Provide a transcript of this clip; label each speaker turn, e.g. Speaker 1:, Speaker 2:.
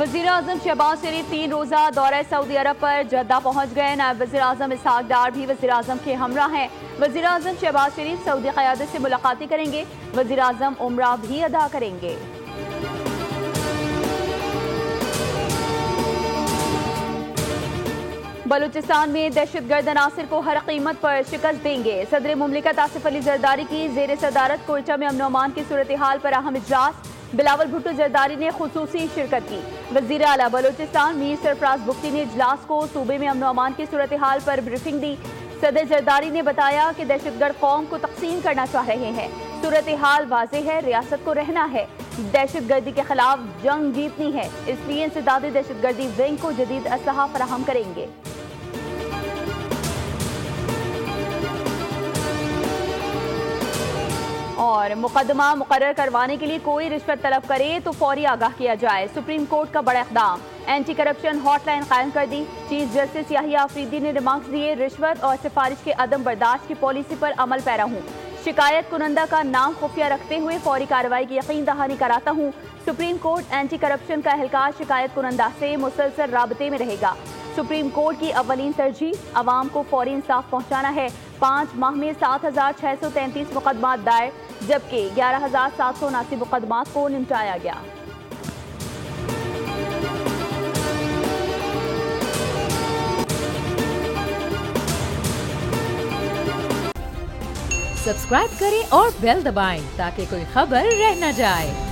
Speaker 1: वज़ीर-ए-आज़म शहबाज शरीफ 3 रोज़ा दौरे सऊदी अरब पर जद्दा पहुँच गए। नायब वज़ीर-ए-आज़म इसहाक डार भी वज़ीर-ए-आज़म के हमरा हैं। वज़ीर-ए-आज़म शहबाज शरीफ सऊदी क़यादत से मुलाकातें करेंगे। वज़ीर-ए-आज़म उम्रा भी अदा करेंगे। बलूचिस्तान में दहशतगर्द अनासिर को हर कीमत पर शिकस्त देंगे। सदर मुमलिकत आसिफ अली जरदारी की ज़ेर सदारत कोयटा में अमन अमान की सूरत हाल पर अहम इजलास। बिलावल भुट्टो जरदारी ने खुसूसी शिरकत की। वज़ीर आला बलूचिस्तान मीर सरफराज बुख्ती ने इजलास को सूबे में अमन अमान की सूरत हाल पर ब्रीफिंग दी। सदर जरदारी ने बताया कि दहशतगर्द कौम को तकसीम करना चाह रहे हैं। सूरत हाल वाज़ेह है, रियासत को रहना है, दहशतगर्दी के खिलाफ जंग जीतनी है, इसलिए इंसदादी दहशतगर्दी विंग को जदीद असलहा फराहम करेंगे। और मुकदमा मुकर्रर करवाने के लिए कोई रिश्वत तलब करे तो फौरी आगाह किया जाए। सुप्रीम कोर्ट का बड़ा इक़दाम, एंटी करप्शन हॉटलाइन कायम कर दी। चीफ जस्टिस याहिया आफरीदी ने रिमार्क्स दिए, रिश्वत और सिफारिश के अदम बर्दाश्त की पॉलिसी पर अमल पैरा हूँ। शिकायत कुनंदा का नाम खुफिया रखते हुए फौरी कार्रवाई की यकीन दहानी कराता हूँ। सुप्रीम कोर्ट एंटी करप्शन का एहलकार शिकायत कुनंदा से मुसलसल राबते में रहेगा। सुप्रीम कोर्ट की अवलीन तरजीह अवाम को फौरी इंसाफ पहुँचाना है। 5 माह में 7,633 मुकदमात दायर, जबकि 11,779 मुकदमात को निपटाया गया।
Speaker 2: सब्सक्राइब करें और बेल दबाएं ताकि कोई खबर रह न जाए।